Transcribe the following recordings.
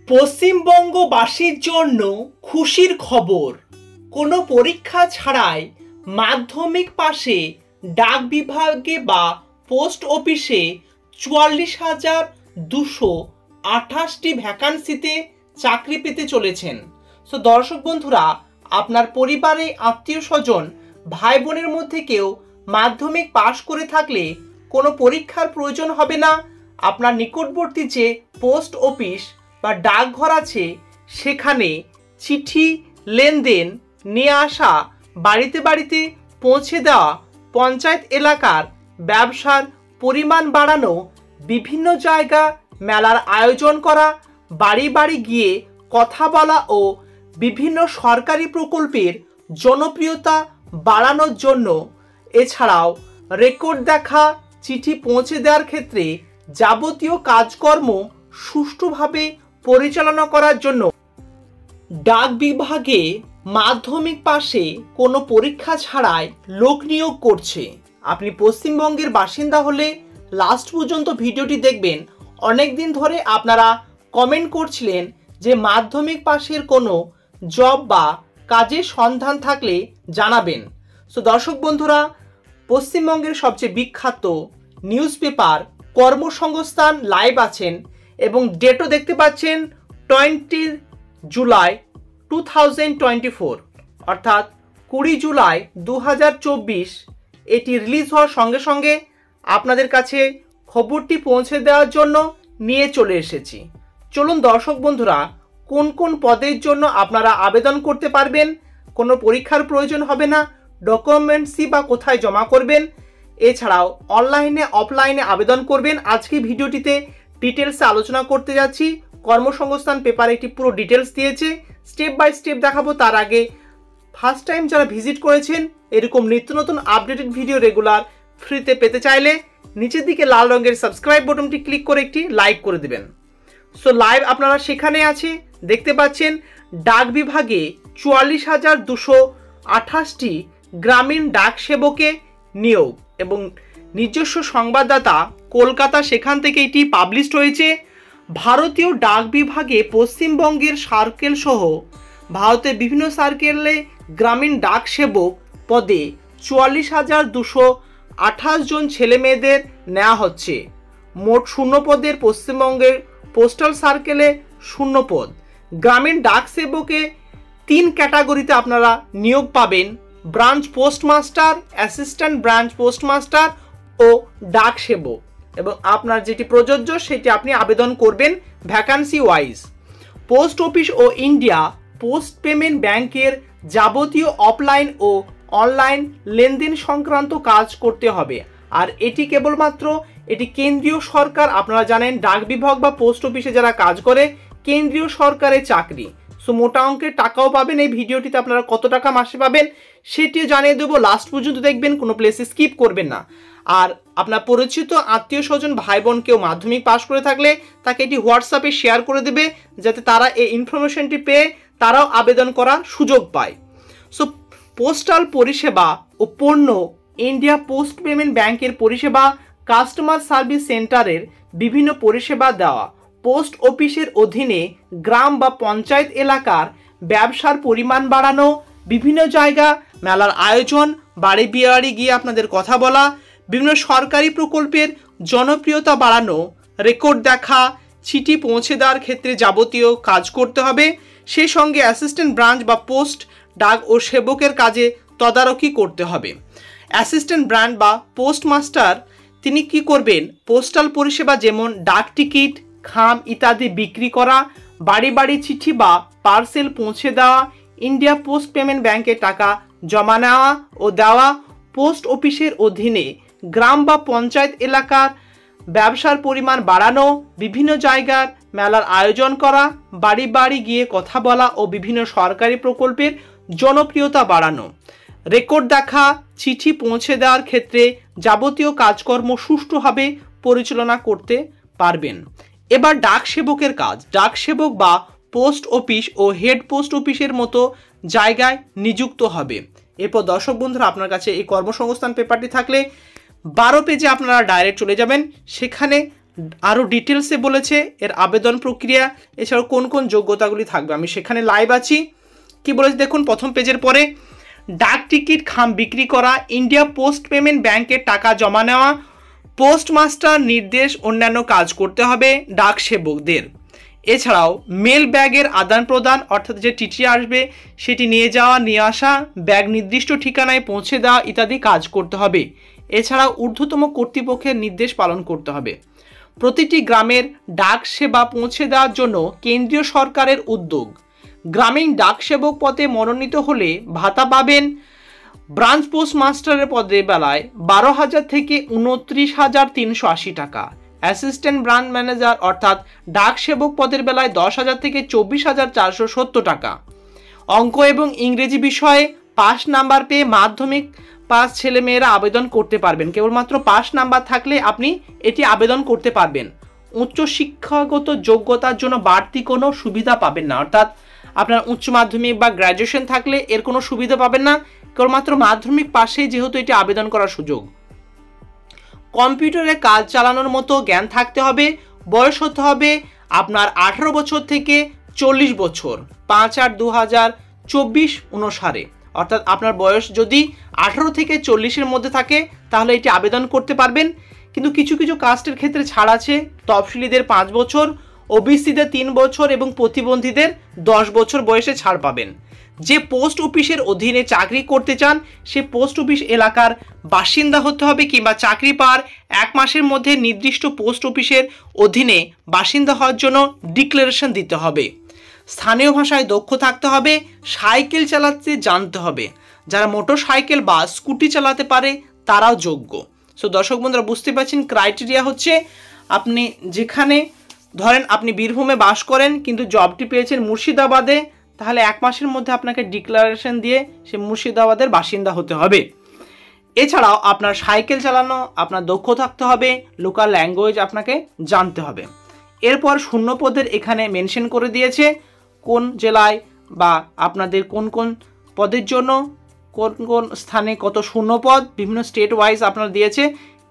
পশ্চিমবঙ্গবাসীর জন্য খুশির খবর। কোনো পরীক্ষা ছাড়াই মাধ্যমিক পাশে ডাক বিভাগে বা পোস্ট অফিসে 44,228টি ভ্যাকান্সিতে চাকরি পেতে চলেছেন। সো দর্শক বন্ধুরা, আপনার পরিবারে আত্মীয় স্বজন ভাই বোনের মধ্যে কেউ মাধ্যমিক পাশ করে থাকলে কোনো পরীক্ষার প্রয়োজন হবে না। আপনার নিকটবর্তী যে পোস্ট অফিস বা ডাকঘর আছে সেখানে চিঠি লেনদেন নিয়ে আসা, বাড়িতে বাড়িতে পৌঁছে দেওয়া, পঞ্চায়েত এলাকার ব্যবসার পরিমাণ বাড়ানো, বিভিন্ন জায়গা মেলার আয়োজন করা, বাড়ি বাড়ি গিয়ে কথা বলা ও বিভিন্ন সরকারি প্রকল্পের জনপ্রিয়তা বাড়ানোর জন্য, এছাড়াও রেকর্ড দেখা চিঠি পৌঁছে দেওয়ার ক্ষেত্রে যাবতীয় কাজকর্ম সুষ্ঠুভাবে পরিচালনা করার জন্য ডাক বিভাগে মাধ্যমিক পাশে কোনো পরীক্ষা ছাড়াই লোক নিয়োগ করছে। আপনি পশ্চিমবঙ্গের বাসিন্দা হলে লাস্ট পর্যন্ত ভিডিওটি দেখবেন। অনেক দিন ধরে আপনারা কমেন্ট করছিলেন যে মাধ্যমিক পাশের কোনো জব বা কাজের সন্ধান থাকলে জানাবেন। সো দর্শক বন্ধুরা, পশ্চিমবঙ্গের সবচেয়ে বিখ্যাত নিউজ পেপার কর্মসংস্থান লাইভ আছেন এবং ডেটও দেখতে পাচ্ছেন 20 জুলাই 2024, অর্থাৎ 20 জুলাই 2024 এটি রিলিজ হওয়ার সঙ্গে সঙ্গে আপনাদের কাছে খবরটি পৌঁছে দেওয়ার জন্য নিয়ে চলে এসেছি। চলুন দর্শক বন্ধুরা, কোন কোন পদের জন্য আপনারা আবেদন করতে পারবেন, কোনো পরীক্ষার প্রয়োজন হবে না, ডকুমেন্টসই বা কোথায় জমা করবেন, এছাড়াও অনলাইনে অফলাইনে আবেদন করবেন, আজকে ভিডিওটিতে ডিটেলসে আলোচনা করতে যাচ্ছি। কর্মসংস্থান পেপারে একটি পুরো ডিটেলস দিয়েছে, স্টেপ বাই স্টেপ দেখাবো। তার আগে ফার্স্ট টাইম যারা ভিজিট করেছেন এরকম নিত্য নতুন আপডেটেড ভিডিও রেগুলার ফ্রিতে পেতে চাইলে নিচের দিকে লাল রঙের সাবস্ক্রাইব বাটনটি ক্লিক করে একটি লাইক করে দেবেন। সো লাইভ আপনারা সেখানে আছে দেখতে পাচ্ছেন। ডাক বিভাগে 44,228টি গ্রামীণ ডাক সেবকে নিয়োগ এবং নিজস্ব সংবাদদাতা কলকাতা, সেখান থেকে এটি পাবলিশড হয়েছে। ভারতীয় ডাক বিভাগে পশ্চিমবঙ্গের সার্কেল সহ ভারতের বিভিন্ন সার্কেলে গ্রামীণ ডাক সেবক পদে 44,228 জন ছেলে মেয়েদের নেওয়া হচ্ছে। মোট শূন্য পদের পশ্চিমবঙ্গের পোস্টাল সার্কেলে শূন্য পদ। গ্রামীণ ডাক সেবকে 3 ক্যাটাগরিতে আপনারা নিয়োগ পাবেন: branch postmaster, assistant branch postmaster ও ডাক সেবক। এবং আপনার যেটি প্রযোজ্য সেটি আপনি আবেদন করবেন ভ্যাকান্সি ওয়াইজ। পোস্ট অফিস ও ইন্ডিয়া পোস্ট পেমেন্ট ব্যাংকের যাবতীয় অফলাইন ও অনলাইন লেনদেন সংক্রান্ত কাজ করতে হবে। আর এটি কেবলমাত্র এটি কেন্দ্রীয় সরকার, আপনারা জানেন ডাক বিভাগ বা পোস্ট অফিসে যারা কাজ করে কেন্দ্রীয় সরকারের চাকরি। সো মোটা অঙ্কের টাকাও পাবেন। এই ভিডিওটিতে আপনারা কত টাকা মাসে পাবেন সেটিও জানিয়ে দেবো, লাস্ট পর্যন্ত দেখবেন, কোনো প্লেসে স্কিপ করবেন না। আর আপনার পরিচিত আত্মীয় স্বজন ভাই বোন কেউ মাধ্যমিক পাশ করে থাকলে তাকে এটি হোয়াটসঅ্যাপে শেয়ার করে দেবে, যাতে তারা এই ইনফরমেশনটি পেয়ে তারাও আবেদন করার সুযোগ পায়। সো পোস্টাল পরিষেবা ও পণ্য ইন্ডিয়া পোস্ট পেমেন্ট ব্যাংকের পরিষেবা, কাস্টমার সার্ভিস সেন্টারের বিভিন্ন পরিষেবা দেওয়া, পোস্ট অফিসের অধীনে গ্রাম বা পঞ্চায়েত এলাকার ব্যবসার পরিমাণ বাড়ানো, বিভিন্ন জায়গা মেলার আয়োজন, বাড়ি বাড়ি গিয়ে আপনাদের কথা বলা, বিভিন্ন সরকারি প্রকল্পের জনপ্রিয়তা বাড়ানো, রেকর্ড দেখা, চিঠি পৌঁছে দেওয়ার ক্ষেত্রে যাবতীয় কাজ করতে হবে। সেই সঙ্গে অ্যাসিস্ট্যান্ট ব্রাঞ্চ বা পোস্ট ডাক ও সেবকের কাজে তদারকি করতে হবে। অ্যাসিস্ট্যান্ট ব্রাঞ্চ বা পোস্টমাস্টার তিনি কি করবেন, পোস্টাল পরিষেবা যেমন ডাক টিকিট, খাম ইত্যাদি বিক্রি করা, বাড়ি বাড়ি চিঠি বা পার্সেল পৌঁছে দেওয়া, ইন্ডিয়া পোস্ট পেমেন্ট ব্যাংকে টাকা জমা নেওয়া ও দেওয়া, পোস্ট অফিসের অধীনে গ্রাম বা পঞ্চায়েত এলাকার ব্যবসার পরিমাণ বাড়ানো, বিভিন্ন জায়গার মেলার আয়োজন করা, বাড়ি বাড়ি গিয়ে কথা বলা ও বিভিন্ন সরকারি প্রকল্পের জনপ্রিয়তা বাড়ানো, রেকর্ড দেখা, চিঠি পৌঁছে দেওয়ার ক্ষেত্রে যাবতীয় কাজকর্ম সুষ্ঠুভাবে পরিচালনা করতে পারবেন। এবার ডাক সেবকের কাজ। ডাক সেবক বা পোস্ট অফিস ও হেড পোস্ট অফিসের মতো জায়গায় নিযুক্ত হবে। এরপর দর্শক বন্ধুরা, আপনার কাছে এই কর্মসংস্থান পেপারটি থাকলে 12 পেজে আপনারা ডাইরেক্ট চলে যাবেন, সেখানে আরও ডিটেলসে বলেছে এর আবেদন প্রক্রিয়া, এছাড়াও কোন কোন যোগ্যতাগুলি থাকবে। আমি সেখানে লাইভ আছি। কি বলেছে দেখুন, প্রথম পেজের পরে ডাক টিকিট খাম বিক্রি করা, ইন্ডিয়া পোস্ট পেমেন্ট ব্যাংকের টাকা জমা নেওয়া, পোস্টমাস্টার নির্দেশ অন্যান্য কাজ করতে হবে ডাক সেবকদের। এছাড়াও মেল ব্যাগের আদান প্রদান, অর্থাৎ যে চিঠি আসবে সেটি নিয়ে যাওয়া নিয়ে আসা, ব্যাগ নির্দিষ্ট ঠিকানায় পৌঁছে দেওয়া ইত্যাদি কাজ করতে হবে। এছাড়াও ঊর্ধ্বতম কর্তৃপক্ষের নির্দেশ পালন করতে হবে। প্রতিটি গ্রামের ডাক সেবা পৌঁছে দেওয়ার জন্য কেন্দ্রীয় সরকারের উদ্যোগ। গ্রামীণ ডাক সেবক পদে মনোনীত হলে ভাতা পাবেন। ব্রাঞ্চ পোস্ট মাস্টারের পদের বেলায় 12,000 থেকে 29,380 টাকা। অ্যাসিস্ট্যান্ট ব্রাঞ্চ ম্যানেজার অর্থাৎ ডাক সেবক পদের বেলায় 10,000 থেকে 24,470 টাকা। অঙ্ক এবং ইংরেজি বিষয়ে পাস নাম্বার পেয়ে মাধ্যমিক পাস ছেলেমেয়েরা আবেদন করতে পারবেন। কেবলমাত্র পাস নাম্বার থাকলে আপনি এটি আবেদন করতে পারবেন। উচ্চ শিক্ষাগত যোগ্যতার জন্য বাড়তি কোনো সুবিধা পাবেন না, অর্থাৎ আপনার উচ্চ মাধ্যমিক বা গ্র্যাজুয়েশন থাকলে এর কোনো সুবিধা পাবেন না। কেবলমাত্র মাধ্যমিক পাশেই যেহেতু এটি আবেদন করার সুযোগ। কম্পিউটারে কাজ চালানোর মতো জ্ঞান থাকতে হবে। বয়স হতে হবে আপনার 18 বছর থেকে 40 বছর, 5/8/2024 অনুসারে। অর্থাৎ আপনার বয়স যদি 18 থেকে 40-এর মধ্যে থাকে তাহলে এটি আবেদন করতে পারবেন। কিন্তু কিছু কিছু কাস্টের ক্ষেত্রে ছাড় আছে। তফসিলিদের 5 বছর, ওবিসিদের 3 বছর এবং প্রতিবন্ধীদের 10 বছর বয়সে ছাড় পাবেন। যে পোস্ট অফিসের অধীনে চাকরি করতে চান সে পোস্ট অফিস এলাকার বাসিন্দা হতে হবে, কিংবা চাকরি পাওয়ার 1 মাসের মধ্যে নির্দিষ্ট পোস্ট অফিসের অধীনে বাসিন্দা হওয়ার জন্য ডিক্লারেশন দিতে হবে। স্থানীয় ভাষায় দক্ষ থাকতে হবে। সাইকেল চালাতে জানতে হবে। যারা মোটর সাইকেল বা স্কুটি চালাতে পারে তারাও যোগ্য। সো দর্শক বন্ধুরা বুঝতে পারছেন, ক্রাইটেরিয়া হচ্ছে আপনি যেখানে ধরেন আপনি বীরভূমে বাস করেন কিন্তু জবটি পেয়েছেন মুর্শিদাবাদে, তাহলে 1 মাসের মধ্যে আপনাকে ডিক্লারেশন দিয়ে সে মুর্শিদাবাদের বাসিন্দা হতে হবে। এছাড়াও আপনার সাইকেল চালানো আপনার দক্ষ থাকতে হবে, লোকাল ল্যাঙ্গুয়েজ আপনাকে জানতে হবে। এরপর শূন্য পদের এখানে মেনশন করে দিয়েছে কোন জেলায় বা আপনাদের কোন কোন পদের জন্য কোন কোন স্থানে কত শূন্য পদ, বিভিন্ন স্টেট ওয়াইজ আপনারা দিয়েছে।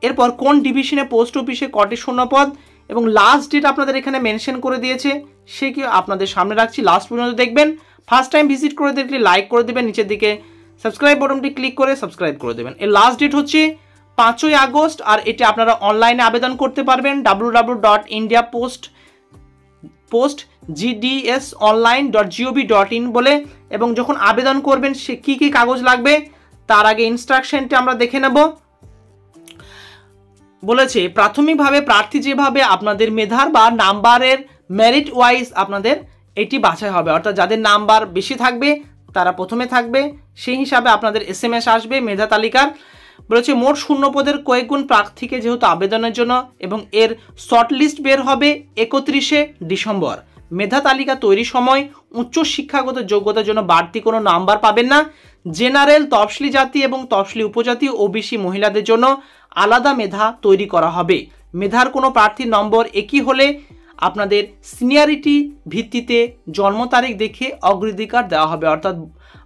এরপর কোন ডিভিশনে পোস্ট অফিসে কটি শূন্য পদ এবং লাস্ট ডেট আপনাদের এখানে মেনশন করে দিয়েছে, সে কি আপনাদের সামনে রাখছি, লাস্ট পর্যন্ত দেখবেন। ফার্স্ট টাইম ভিজিট করে দেখলে লাইক করে দেবেন, নিচের দিকে সাবস্ক্রাইব বাটনটি ক্লিক করে সাবস্ক্রাইব করে দেবেন। এর লাস্ট ডেট হচ্ছে 5ই আগস্ট, আর এটি আপনারা অনলাইনে আবেদন করতে পারবেন www.indiapostgdsonline.gov.in বলে। এবং যখন আবেদন করবেন সে কী কী কাগজ লাগবে তার আগে ইনস্ট্রাকশনটি আমরা দেখে নেব। বলেছে প্রাথমিকভাবে প্রার্থী যেভাবে আপনাদের মেধার বা নাম্বারের মেরিট ওয়াইজ আপনাদের এটি বাছাই হবে, অর্থাৎ যাদের নাম্বার বেশি থাকবে তারা প্রথমে থাকবে, সেই হিসাবে আপনাদের SMS আসবে মেধা তালিকার। বলেছে মোট শূন্য পদের কয়েক গুণ প্রার্থীকে যেহেতু আবেদনের জন্য, এবং এর শর্টলিস্ট বের হবে 31শে ডিসেম্বর। মেধা তালিকা তৈরির সময় উচ্চ শিক্ষাগত যোগ্যতার জন্য বাড়তি কোনো নাম্বার পাবেন না। জেনারেল, তফসিলি জাতি এবং তফসিলি উপজাতি ওবিসি মহিলাদের জন্য আলাদা মেধা তৈরি করা হবে। মেধার কোনো প্রার্থীর নম্বর একই হলে আপনাদের সিনিয়রিটি ভিত্তিতে জন্ম তারিখ দেখে অগ্রাধিকার দেওয়া হবে, অর্থাৎ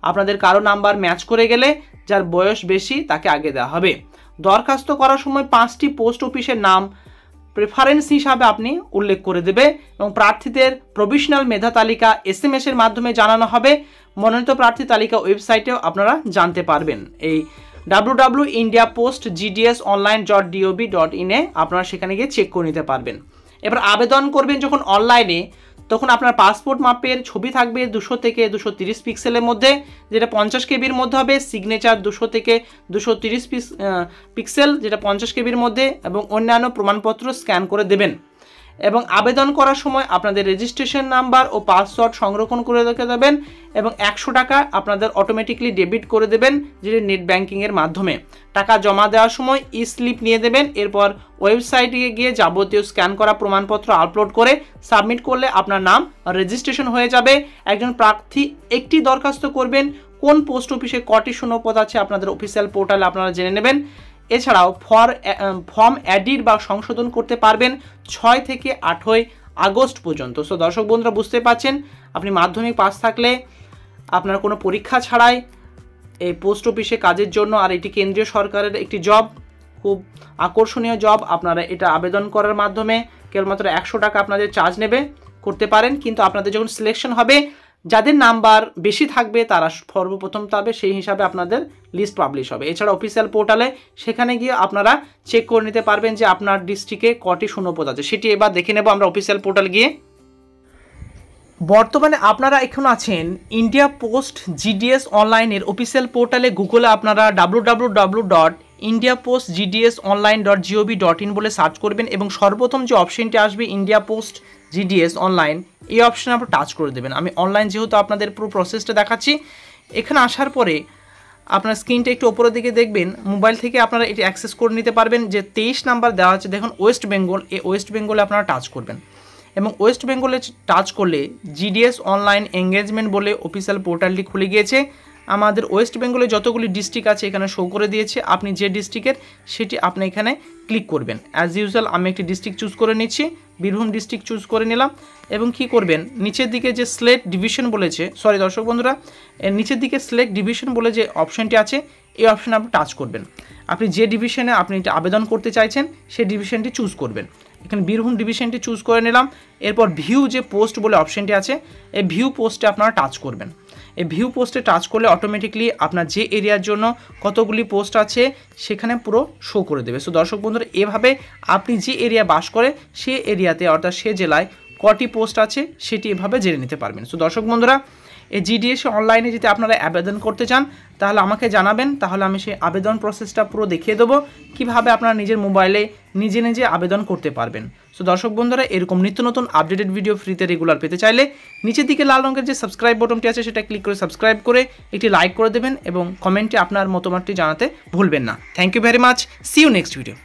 আপনাদের কারো নাম্বার ম্যাচ করে গেলে যার বয়স বেশি তাকে আগে দেওয়া হবে। দরখাস্ত করার সময় 5টি পোস্ট অফিসের নাম প্রেফারেন্স হিসাবে আপনি উল্লেখ করে দেবে এবং প্রার্থীদের প্রভিশনাল মেধা তালিকা SMS এর মাধ্যমে জানানো হবে। মনোনীত প্রার্থী তালিকা ওয়েবসাইটেও আপনারা জানতে পারবেন। এই www.indiapostgdsonline.gov.in এ আপনারা সেখানে গিয়ে চেক করে নিতে পারবেন। এবার আবেদন করবেন যখন অনলাইনে, তখন আপনার পাসপোর্ট মাপের ছবি থাকবে 200 থেকে 230 পিক্সেলের মধ্যে, যেটা 50 কেবির মধ্যে হবে। সিগনেচার 200 থেকে 230 পিক্সেল, যেটা 50 কেবির মধ্যে, এবং অন্যান্য প্রমাণপত্র স্ক্যান করে দেবেন। এবং আবেদন করার সময় আপনাদের রেজিস্ট্রেশন নাম্বার ও পাসওয়ার্ড সংরক্ষণ করে রেখে দেবেন এবং 100 টাকা আপনাদের অটোমেটিকলি ডেবিট করে দেবেন, যেটা নেট ব্যাঙ্কিংয়ের মাধ্যমে। টাকা জমা দেওয়ার সময় স্লিপ নিয়ে দেবেন। এরপর ওয়েবসাইটে গিয়ে যাবতীয় স্ক্যান করা প্রমাণপত্র আপলোড করে সাবমিট করলে আপনার নাম রেজিস্ট্রেশন হয়ে যাবে। একজন প্রার্থী একটি দরখাস্ত করবেন। কোন পোস্ট অফিসে কটি শূন্যপদ আছে আপনাদের অফিসিয়াল পোর্টালে আপনারা জেনে নেবেন। এছাড়াও ফর্ম এডিট বা সংশোধন করতে পারবেন 6 থেকে 8 আগস্ট পর্যন্ত। সো দর্শক বন্ধুরা বুঝতে পারছেন, আপনি মাধ্যমিক পাস থাকলে আপনার কোনো পরীক্ষা ছাড়াই এই পোস্ট অফিসে কাজের জন্য, আর এটি কেন্দ্রীয় সরকারের একটি জব, খুব আকর্ষণীয় জব। আপনারা এটা আবেদন করার মাধ্যমে কেবলমাত্র 100 টাকা আপনাদের চার্জ নেবে, করতে পারেন। কিন্তু আপনাদের যখন সিলেকশন হবে, যাদের নাম্বার বেশি থাকবে তারা সর্বপ্রথম পাবে, সেই হিসাবে আপনাদের লিস্ট পাবলিশ হবে। এছাড়া অফিসিয়াল পোর্টালে সেখানে গিয়ে আপনারা চেক করে নিতে পারবেন যে আপনার ডিস্ট্রিক্টে কটি শূন্যপদ আছে, সেটি এবার দেখে নেব আমরা অফিসিয়াল পোর্টাল গিয়ে। বর্তমানে আপনারা এখন আছেন ইন্ডিয়া পোস্ট জিডিএস অনলাইনের অফিসিয়াল পোর্টালে। গুগলে আপনারা www.indiapostgdsonline.gov.in বলে সার্চ করবেন এবং সর্বপ্রথম যে অপশনটি আসবে ইন্ডিয়া পোস্ট জিডিএস অনলাইন, এই অপশানে আপনারা টাচ করে দেবেন। আমি অনলাইন যেহেতু আপনাদের পুরো প্রসেসটা দেখাচ্ছি। এখানে আসার পরে আপনার স্ক্রিনটা একটু ওপরের দিকে দেখবেন, মোবাইল থেকে আপনারা এটি অ্যাক্সেস করে নিতে পারবেন। যে 23 নাম্বার দেওয়া আছে দেখুন ওয়েস্ট বেঙ্গল, এই ওয়েস্ট বেঙ্গলে আপনারা টাচ করবেন এবং ওয়েস্ট বেঙ্গলে টাচ করলে জিডিএস অনলাইন এঙ্গেজমেন্ট বলে অফিসিয়াল পোর্টালটি খুলে গিয়েছে। আমাদের ওয়েস্ট বেঙ্গলে যতগুলি ডিস্ট্রিক্ট আছে এখানে শো করে দিয়েছে। আপনি যে ডিস্ট্রিক্টের সেটি আপনি এখানে ক্লিক করবেন। অ্যাজ ইউজুয়াল আমি একটি ডিস্ট্রিক্ট চুজ করে নিচ্ছি, বীরভূম ডিস্ট্রিক্ট চুজ করে নিলাম এবং কি করবেন, নিচের দিকে যে সিলেক্ট ডিভিশন বলেছে, সরি দর্শক বন্ধুরা, নিচের দিকে সিলেক্ট ডিভিশন বলে যে অপশনটি আছে, এই অপশানে আপনি টাচ করবেন। আপনি যে ডিভিশনে আপনি এটা আবেদন করতে চাইছেন সেই ডিভিশনটি চুজ করবেন। এখানে বীরভূম ডিভিশনটি চুজ করে নিলাম। এরপর ভিউ যে পোস্ট বলে অপশনটি আছে, এই ভিউ পোস্টে আপনারা টাচ করবেন। এই ভিউ পোস্টে টাচ করলে অটোমেটিকলি আপনার যে এরিয়ার জন্য কতগুলি পোস্ট আছে সেখানে পুরো শো করে দেবে। সো দর্শক বন্ধুরা, এভাবে আপনি যে এরিয়া বাস করে সে এরিয়াতে অর্থাৎ সে জেলায় কটি পোস্ট আছে সেটি এভাবে জেনে নিতে পারবেন। সো দর্শক বন্ধুরা, এই জিডিএস অনলাইনে যদি আপনারা আবেদন করতে চান তাহলে আমাকে জানাবেন, তাহলে আমি সেই আবেদন প্রসেসটা পুরো দেখিয়ে দেবো কীভাবে আপনারা নিজের মোবাইলে নিজে নিজে আবেদন করতে পারবেন। সো দর্শক বন্ধুরা, এরকম নিত্য নতুন আপডেটেড ভিডিও ফ্রিতে রেগুলার পেতে চাইলে নিচের দিকে লাল রঙের যে সাবস্ক্রাইব বাটনটি আছে সেটা ক্লিক করে সাবস্ক্রাইব করে একটি লাইক করে দেবেন এবং কমেন্টে আপনার মতামতটি জানাতে ভুলবেন না। Thank you very much, see you next video.